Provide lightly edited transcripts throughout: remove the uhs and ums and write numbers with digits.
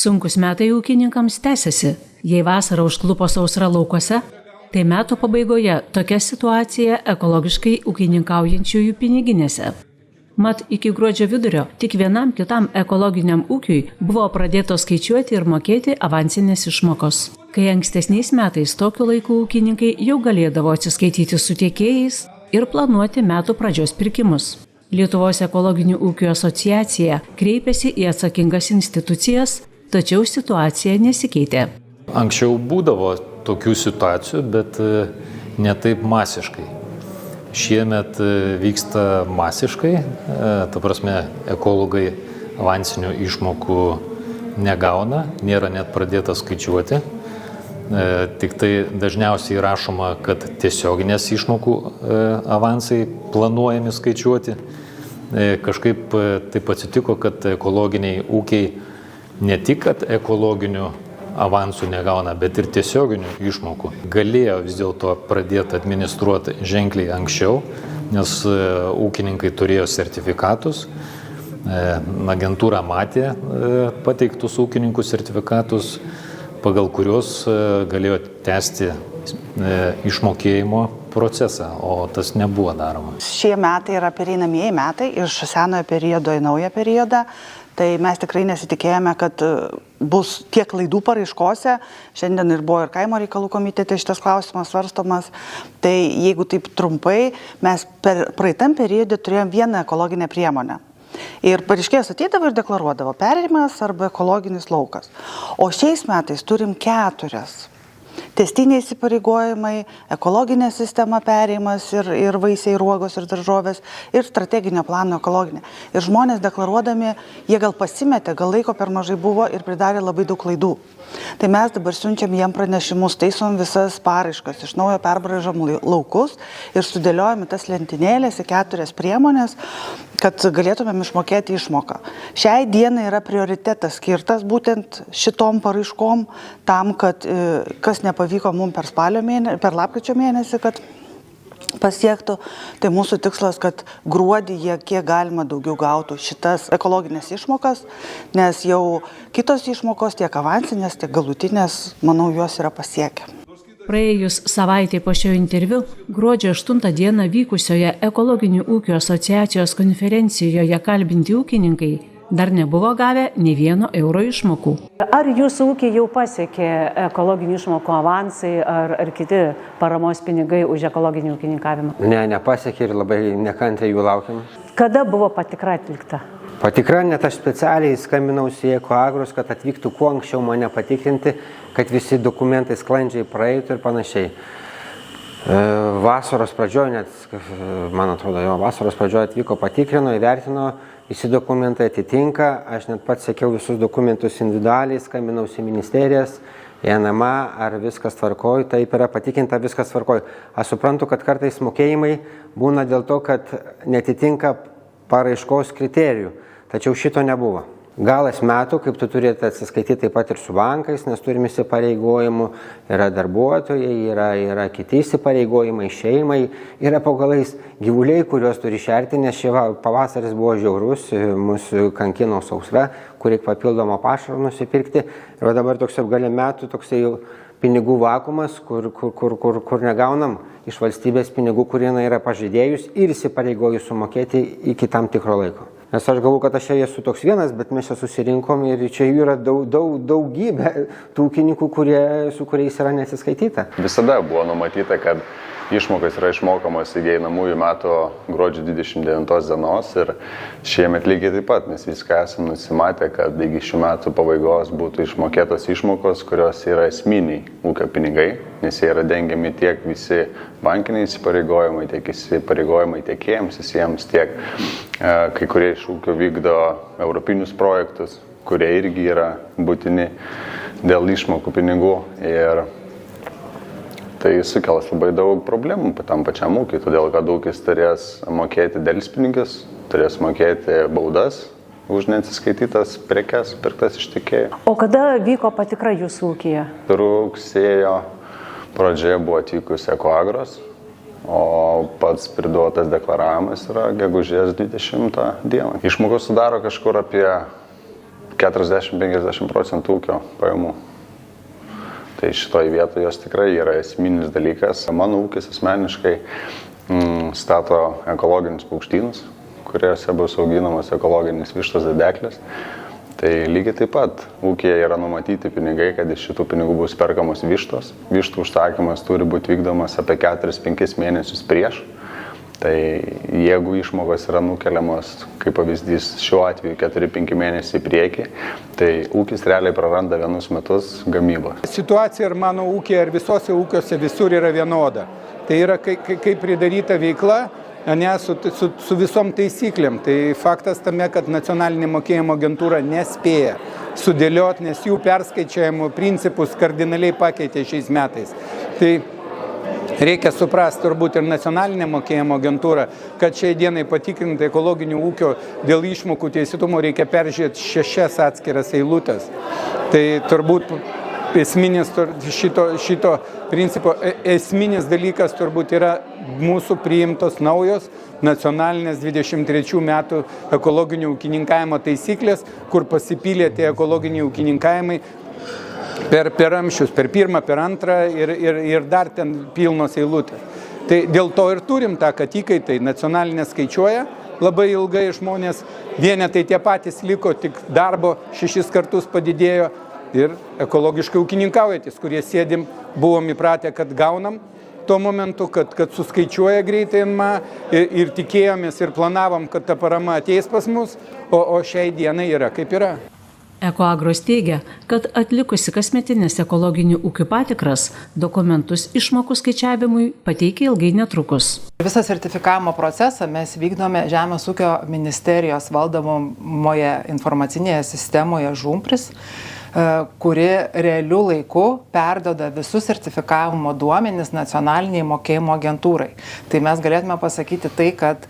Sunkus metai ūkininkams tęsiasi. Jei vasara užklupo sausra laukuose, tai metų pabaigoje tokia situacija ekologiškai ūkininkaujančiųjų piniginėse. Mat, iki gruodžio vidurio tik vienam kitam ekologiniam ūkiui buvo pradėtos skaičiuoti ir mokėti avansinės išmokos. Kai ankstesniais metais tokiu laiku ūkininkai jau galėdavo atsiskaityti su tiekėjais ir planuoti metų pradžios pirkimus. Lietuvos ekologinių ūkių asociacija kreipėsi į atsakingas institucijas, tačiau situacija nesikeitė. Anksčiau būdavo tokių situacijų, bet ne taip masiškai. Šiemet vyksta masiškai, ta prasme, ekologai avansinių išmokų negauna, nėra net pradėta skaičiuoti. Tik tai dažniausiai rašoma, kad tiesioginės išmokų avansai planuojami skaičiuoti. Kažkaip taip atsitiko, kad ekologiniai ūkiai ne tik kad ekologinių avansų negauna, bet ir tiesioginių išmokų. Galėjo vis dėlto pradėti administruoti ženkliai anksčiau, nes ūkininkai turėjo sertifikatus, agentūra matė pateiktus ūkininkų sertifikatus, pagal kuriuos galėjo tęsti išmokėjimo procesą, o tas nebuvo daroma. Šie metai yra pereinamieji metai iš senojo periodo į naują periodą. Tai mes tikrai nesitikėjome, kad bus tiek klaidų paraiškose. Šiandien ir buvo ir kaimo reikalų komitete šitas klausimas svarstomas. Tai jeigu taip trumpai, mes praeitam periode turėjom vieną ekologinę priemonę. Ir pareiškėjas ateidavo ir deklaruodavo perėjimas arba ekologinis laukas. O šiais metais turim 4. Tęstiniai įsipareigojimai, ekologinė sistema perėjimas ir vaisiai, ruogos ir daržovės ir strateginio plano ekologinė. Ir žmonės deklaruodami, jie gal pasimetė, gal laiko per mažai buvo ir pridarė labai daug klaidų. Tai mes dabar siunčiam jiem pranešimus, taisom visas paraiškas, iš naujo perbraižom laukus ir sudėliojame tas lentynėlės į 4 priemonės, kad galėtumėm išmokėti išmoką. Šiai dienai yra prioritetas skirtas būtent šitom paraiškom, tam, kad kas nepavyko mums per lapkričio mėnesį, kad pasiektų, tai mūsų tikslas, kad gruodį jie kiek galima daugiau gautų šitas ekologinės išmokas, nes jau kitos išmokos, tiek avansinės, tiek galutinės, manau, juos yra pasiekę. Praėjus savaitė po šio interviu, gruodžio 8 dieną vykusioje Ekologinių ūkių asociacijos konferencijoje kalbinti ūkininkai dar nebuvo gavę nei vieno euro išmokų. Ar jūsų ūkiai jau pasiekė ekologinių išmokų avansai ar kiti paramos pinigai už ekologinį ūkininkavimą? Ne, nepasiekė ir labai nekantriai jų laukiam. Kada buvo patikra atlikta? Patikra, net aš specialiai skambinausi į Ekoagrus, kad atvyktų kuo anksčiau mane patikrinti, kad visi dokumentai sklandžiai praeitų ir panašiai. Vasaros pradžioje, man atrodo, vasaros pradžioje atvyko, patikrino, įvertino, visi dokumentai atitinka, aš net pats sekiau visus dokumentus individualiai, skambinausi ministerijas, NMA, ar viskas tvarkoj, taip yra patikinta, viskas tvarkoj. Aš suprantu, kad kartais mokėjimai būna dėl to, kad netitinka paraiškos kriterijų, tačiau šito nebuvo. Galas metų, kaip tu turėtų atsiskaityti taip pat ir su bankais, nes turime įsipareigojimų, yra darbuotojai, yra kiti įsipareigojimai, šeimai, yra po galais gyvuliai, kuriuos turi šerti, nes šie pavasaris buvo žiaurus, mūsų kankino sausra, kur reikia papildomą pašarą nusipirkti. Ir dabar toks apgalė metų, toksai pinigų vakuumas, kur negaunam iš valstybės pinigų, kurie yra pažadėjus ir įsipareigojus sumokėti iki tam tikro laiko. Nes aš galvoju, kad aš čia esu toks vienas, bet mes čia susirinkom ir čia yra daugybė tų ūkininkų, su kuriais yra nesiskaityta. Visada buvo numatyta, kad išmokos yra išmokamos iki einamųjų metų gruodžio 29 dienos ir šiemet lygiai taip pat, mes viską esame nusimatę, kad iki šių metų pabaigos būtų išmokėtos išmokos, kurios yra esminiai ūkio pinigai, nes jie yra dengiami tiek visi bankiniai įsipareigojimai, tiek įsipareigojimai tiekėjams visiems, tiek kai kurie iš ūkio vykdo europinius projektus, kurie irgi yra būtini dėl išmokų pinigų ir tai sukels labai daug problemų tam pačiam ūkiui, todėl kad ūkis turės mokėti delspinigius, turės mokėti baudas už neatsiskaitytas prekes pirktas iš tiekėjų. O kada vyko patikra jūsų ūkyje? Rugsėjo pradžioje buvo atvykusi Ekoagros, o pats priduotas deklaravimas yra gegužės 20 dieną. Išmokos sudaro kažkur apie 40-50% ūkio pajamų. Tai šitoje vietoje jos tikrai yra esminis dalykas. Mano ūkis asmeniškai stato ekologinius paukštynus, kuriuose bus auginamos ekologinis vištos dedeklis. Tai lygiai taip pat ūkyje yra numatyti pinigai, kad iš šitų pinigų bus perkamos vištos. Vištų užsakymas turi būti vykdomas apie 4-5 mėnesius prieš. Tai jeigu išmokos yra nukeliamos, kaip pavyzdys šiuo atveju 4-5 mėnesiai į priekį, tai ūkis realiai praranda 1 metus gamybos. Situacija ir mano ūkė, ir visose ūkiuose visur yra vienoda. Tai yra kaip pridaryta veikla, ne, su visom taisyklėm. Tai faktas tame, kad nacionalinė mokėjimo agentūra nespėja sudėlioti, nes jų perskaičiavimo principus kardinaliai pakeitė šiais metais. Tai reikia suprasti turbūt ir nacionalinė mokėjimo agentūra, kad šiai dienai patikrinti ekologinių ūkio dėl išmokų teisėtumo reikia peržiūrėti 6 atskiras eilutės. Tai turbūt esminis šito principo esminis dalykas turbūt yra mūsų priimtos naujos nacionalinės 23 metų ekologinių ūkininkavimo taisyklės, kur pasipylė tie ekologiniai ūkininkavimai per ramščius, per pirmą, per antrą ir dar ten pilnos eilutės. Tai dėl to ir turim tą, kad įkaitai nacionalinė skaičiuoja, labai ilgai žmonės, vienetai tie patys liko, tik darbo 6 kartus padidėjo ir ekologiškai ūkininkaujantis, kurie sėdim, buvom įpratę, kad gaunam tuo momentu, kad suskaičiuoja greitai ir tikėjomės ir planavom, kad ta parama ateis pas mus, o šiai dienai yra kaip yra. Ekoagros teigia, kad atlikusi kasmetinės ekologinių ūkių patikras, dokumentus išmokų skaičiavimui pateikia ilgai netrukus. Visą sertifikavimo procesą mes vykdome Žemės ūkio ministerijos valdomoje informacinėje sistemoje Žumpris, kuri realiu laiku perduoda visus sertifikavimo duomenis nacionaliniai mokėjimo agentūrai. Tai mes galėtume pasakyti tai, kad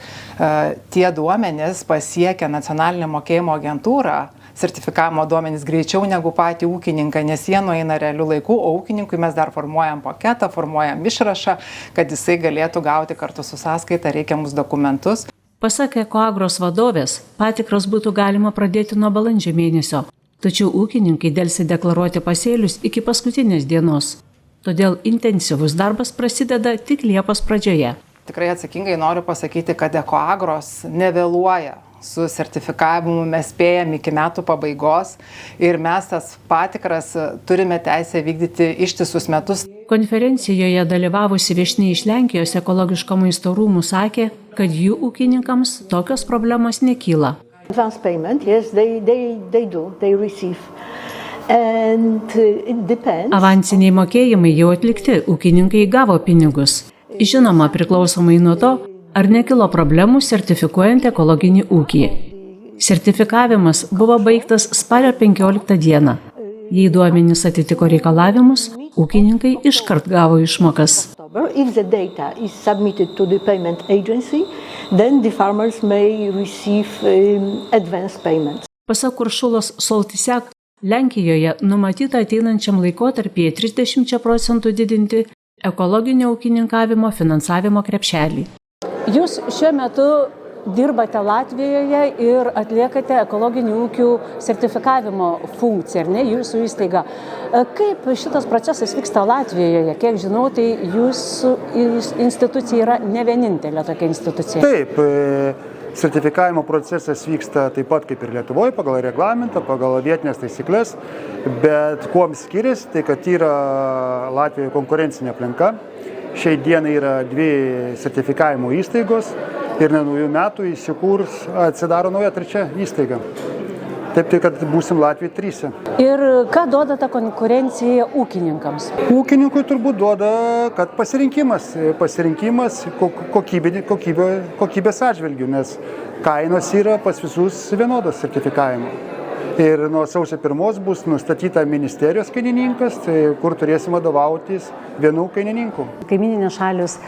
tie duomenis pasiekia nacionalinė mokėjimo agentūra, sertifikavimo duomenys greičiau negu patį ūkininką, nes jie nueina realiu laiku, o ūkininkui mes dar formuojam paketą, formuojam išrašą, kad jisai galėtų gauti kartu su sąskaita reikiamus dokumentus. Pasak Ekoagros vadovės, patikras būtų galima pradėti nuo balandžio mėnesio, tačiau ūkininkai delsia deklaruoti pasėlius iki paskutinės dienos. Todėl intensyvus darbas prasideda tik Liepos pradžioje. Tikrai atsakingai noriu pasakyti, kad Ekoagros nevėluoja su sertifikavimu, mes spėjam iki metų pabaigos ir mes tas patikras turime teisę vykdyti ištisus metus. Konferencijoje dalyvavusi viešnia iš Lenkijos ekologiško maisto rūmų sakė, kad jų ūkininkams tokios problemos nekyla. Advance payment, yes, they do, they receive. And it depends. Avansiniai mokėjimai jau atlikti, ūkininkai gavo pinigus. Žinoma, priklausomai nuo to, ar nekilo problemų sertifikuojant ekologinį ūkį. Sertifikavimas buvo baigtas spalio 15 dieną. Jei duomenys atitiko reikalavimus, ūkininkai iškart gavo išmokas. If the data is submitted to the payment agency, then the farmers may receive advance payments. Pasak Uršulos Soltysek, Lenkijoje numatyta ateinančiam laikotarpyje 30% didinti ekologinio ūkininkavimo finansavimo krepšelį. Jūs šiuo metu dirbate Latvijoje ir atliekate ekologinių ūkių sertifikavimo funkciją, ar ne, jūsų įstaiga. Kaip šitas procesas vyksta Latvijoje? Kiek žinau, tai jūsų institucija yra ne vienintelė tokia institucija. Taip, sertifikavimo procesas vyksta taip pat kaip ir Lietuvoje, pagal reglamentą, pagal vietinės taisyklės, bet kuom skiriasi, tai kad yra Latvijoje konkurencinė aplinka. Šiai dienai yra 2 sertifikavimo įstaigos ir nuo naujų metų atsidaro nauja 3 įstaiga. Taip, tai kad būsim Latvijai 3. Ir ką duoda ta konkurencija ūkininkams? Ūkininkui turbūt duoda, kad pasirinkimas kokybės atžvilgių, nes kainos yra pas visus vienodos sertifikavimo. Ir nuo sausio 1 bus nustatyta ministerijos kainininkas, kur turėsim vadovautis vienų kainininkų. Kaimininės šalis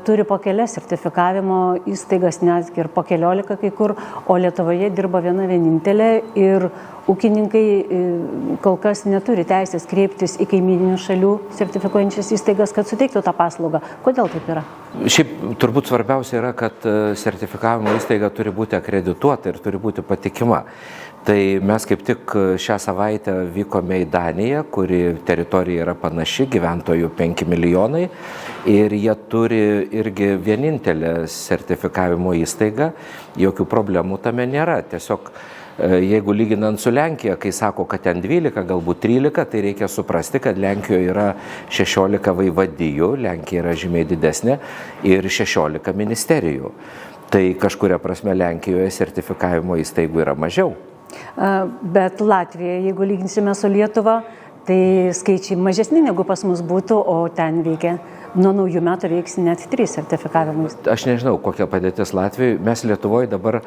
turi po kelias sertifikavimo įstaigas, net ir po 14 kai kur, o Lietuvoje dirba viena vienintelė ir ūkininkai kol kas neturi teisės kreiptis į kaimyninių šalių sertifikuojančias įstaigas, kad suteiktų tą paslaugą. Kodėl taip yra? Šiaip turbūt svarbiausia yra, kad sertifikavimo įstaiga turi būti akredituota ir turi būti patikima. Tai mes kaip tik šią savaitę vykome į Daniją, kuri teritorija yra panaši, gyventojų 5 milijonai ir jie turi irgi vienintelę sertifikavimo įstaigą, jokių problemų tame nėra. Tiesiog jeigu lyginant su Lenkija, kai sako, kad ten 12, galbūt 13, tai reikia suprasti, kad Lenkijoje yra 16 vaivadijų, Lenkija yra žymiai didesnė ir 16 ministerijų. Tai kažkuria prasme Lenkijoje sertifikavimo įstaigų yra mažiau. Bet Latvija, jeigu lyginsime su Lietuva, tai skaičiai mažesni negu pas mus būtų, o ten veikia. Nuo naujų metų veiks net 3 sertifikavimai. Aš nežinau, kokia padėtis Latvijoje. Mes Lietuvoje dabar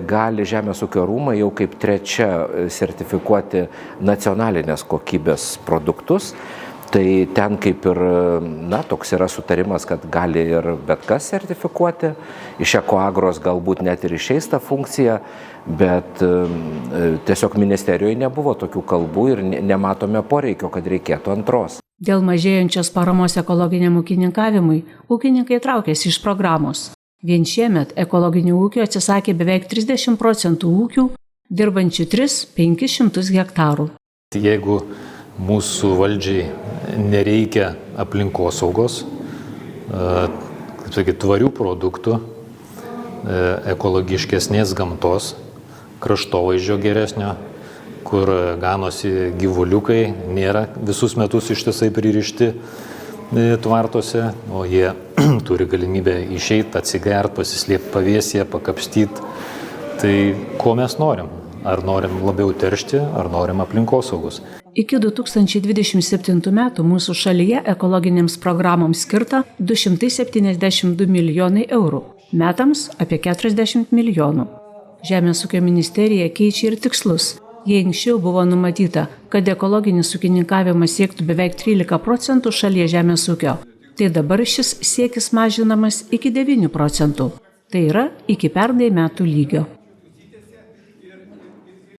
gali Žemės ūkio rūmai jau kaip 3 sertifikuoti nacionalinės kokybės produktus. Tai ten kaip ir, toks yra sutarimas, kad gali ir bet kas sertifikuoti. Iš Ekoagros galbūt net ir išeis ta funkcija, bet tiesiog ministerijoje nebuvo tokių kalbų ir nematome poreikio, kad reikėtų antros. Dėl mažėjančios paramos ekologiniam ūkininkavimui ūkininkai traukėsi iš programos. Vien šiemet ekologinių ūkių atsisakė beveik 30% ūkių, dirbančių 300–500 hektarų. Jeigu mūsų valdžiai nereikia aplinkosaugos, tvarių produktų, ekologiškesnės gamtos, kraštovaizdžio geresnio, kur ganosi gyvuliukai, nėra visus metus ištisai pririšti tvartuose, o jie turi galimybę išeiti, atsigerti, pasislėpti pavėsyje, pakapstyti. Tai ko mes norim? Ar norim labiau teršti, ar norim aplinkosaugos? Iki 2027 metų mūsų šalyje ekologinėms programoms skirta 272 milijonai eurų, metams apie 40 milijonų. Žemės ūkio ministerija keičia ir tikslus. Jei anksčiau buvo numatyta, kad ekologinis ūkininkavimas siektų beveik 13% šalies žemės ūkio, tai dabar šis siekis mažinamas iki 9%. Tai yra iki pernai metų lygio.